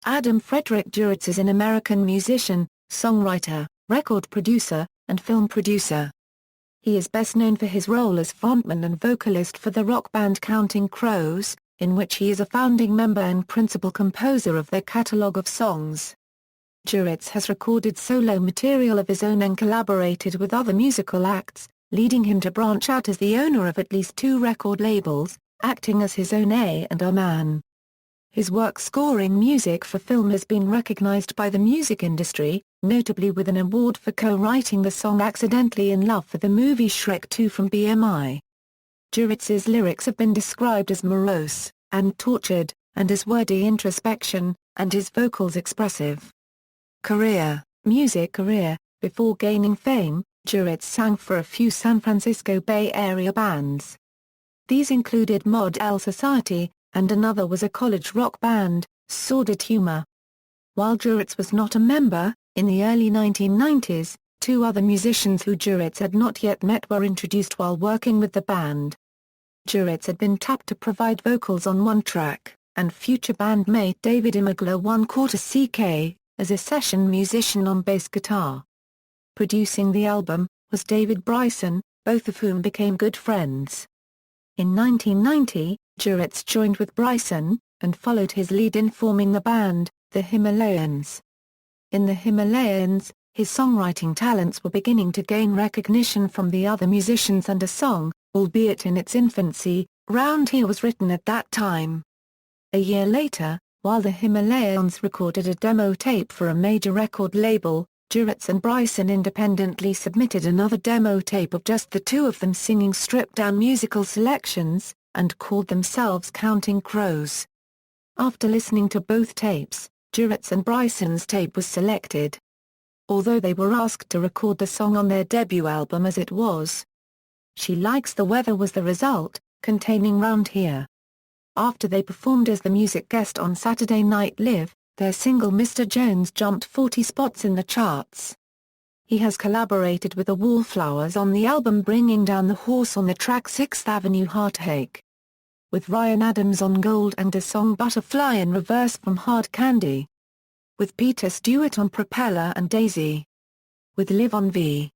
Fredric Duritz is an American musician, songwriter, record producer, and film producer. He is best known for his role as frontman and vocalist for the rock band Counting Crows, in which he is a founding member and principal composer of their catalogue of songs. Duritz has recorded solo material of his own and collaborated with other musical acts, leading him to branch out as the owner of at least 2 record labels, acting as his own A&R man. His work scoring music for film has been recognized by the music industry, notably with an award for co-writing the song Accidentally in Love for the movie Shrek 2 from BMI. Duritz's lyrics have been described as morose and tortured, and his wordy introspection, and his vocals expressive. Music career. Before gaining fame, Duritz sang for a few San Francisco Bay Area bands. These included Mod L Society, and another was a college rock band, Sordid Humor. While Duritz was not a member, in the early 1990s, 2 other musicians who Duritz had not yet met were introduced while working with the band. Duritz had been tapped to provide vocals on one track, and future bandmate David Imagler ¼ CK, as a session musician on bass guitar. Producing the album, was David Bryson, both of whom became good friends. In 1990, Duritz joined with Bryson, and followed his lead in forming the band, the Himalayans. In the Himalayans, his songwriting talents were beginning to gain recognition from the other musicians, and a song, albeit in its infancy, Round Here was written at that time. A year later, while the Himalayans recorded a demo tape for a major record label, Duritz and Bryson independently submitted another demo tape of just the 2 of them singing stripped-down musical selections, and called themselves Counting Crows. After listening to both tapes, Duritz and Bryson's tape was selected. Although they were asked to record the song on their debut album as it was. She Likes the Weather was the result, containing Round Here. After they performed as the music guest on Saturday Night Live, their single Mr. Jones jumped 40 spots in the charts. He has collaborated with the Wallflowers on the album Bringing Down the Horse on the track 6th Avenue Heartache. With Ryan Adams on Gold and the song Butterfly in Reverse from Hard Candy. With Peter Stewart on Propeller and Daisy. With Live on V.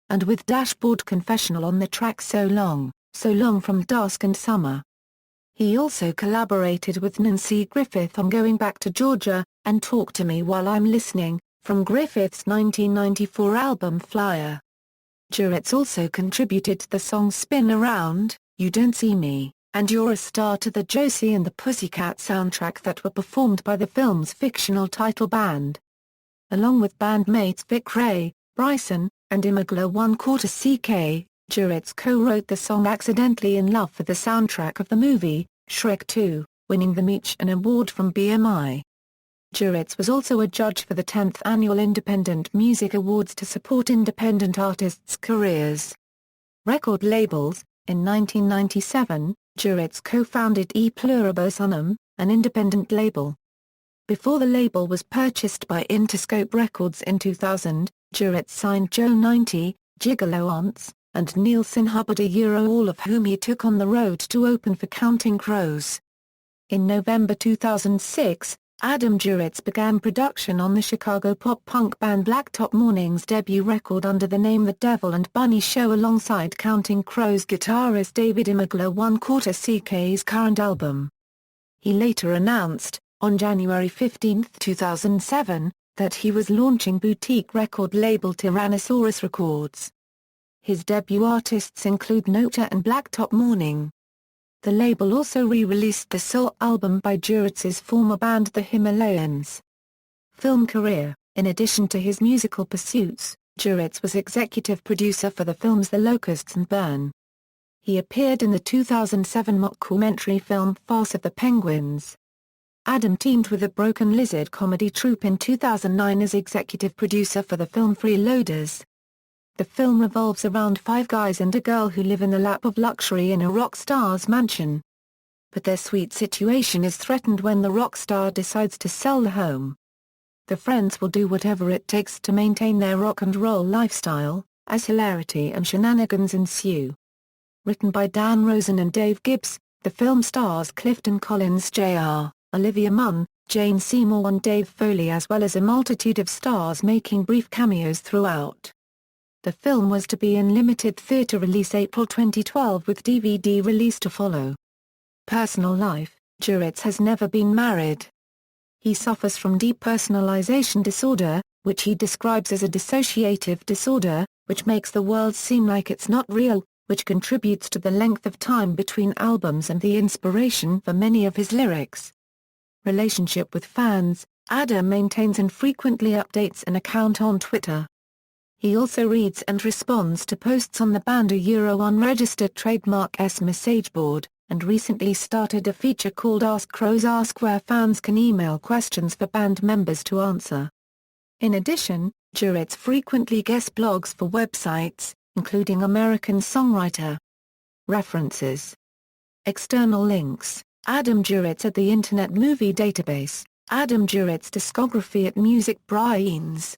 And with Dashboard Confessional on the track So Long from Dusk and Summer. He also collaborated with Nancy Griffith on Going Back to Georgia, and Talk to Me While I'm Listening, from Griffith's 1994 album Flyer. Duritz also contributed to the songs Spin Around, You Don't See Me, and You're a Star to the Josie and the Pussycat soundtrack that were performed by the film's fictional title band. Along with bandmates Vic Ray, Bryson, and Imagler ¼ CK, Duritz co-wrote the song Accidentally in Love for the soundtrack of the movie, Shrek 2, winning the Meech an award from BMI. Duritz was also a judge for the 10th Annual Independent Music Awards to support independent artists' careers. Record labels. In 1997, Duritz co-founded E Pluribus Unum, an independent label. Before the label was purchased by Interscope Records in 2000, Duritz signed Joe 90, Gigolo Aunts, and Nielsen Hubbard all of whom he took on the road to open for Counting Crows. In November 2006, Adam Duritz began production on the Chicago pop-punk band Blacktop Morning's debut record under the name The Devil and Bunny Show alongside Counting Crows guitarist David Imagler ¼ CK's current album. He later announced, on January 15, 2007, that he was launching boutique record label Tyrannosaurus Records. His debut artists include Nota and Blacktop Morning. The label also re-released the soul album by Duritz's former band The Himalayans. Film career. In addition to his musical pursuits, Duritz was executive producer for the films The Locusts and Burn. He appeared in the 2007 mockumentary film Farce of the Penguins. Adam teamed with the Broken Lizard comedy troupe in 2009 as executive producer for the film Freeloaders. The film revolves around 5 guys and a girl who live in the lap of luxury in a rock star's mansion. But their sweet situation is threatened when the rock star decides to sell the home. The friends will do whatever it takes to maintain their rock and roll lifestyle, as hilarity and shenanigans ensue. Written by Dan Rosen and Dave Gibbs, the film stars Clifton Collins Jr., Olivia Munn, Jane Seymour and Dave Foley, as well as a multitude of stars making brief cameos throughout. The film was to be in limited theater release April 2012 with DVD release to follow. Personal life: Duritz has never been married. He suffers from depersonalization disorder, which he describes as a dissociative disorder, which makes the world seem like it's not real, which contributes to the length of time between albums and the inspiration for many of his lyrics. Relationship with fans: Adam maintains and frequently updates an account on Twitter. He also reads and responds to posts on the band unregistered trademark's message board, and recently started a feature called Ask Crows Ask, where fans can email questions for band members to answer. In addition, Duritz frequently guest blogs for websites, including American Songwriter. References. External links: Adam Duritz at the Internet Movie Database, Adam Duritz discography at Music Brains.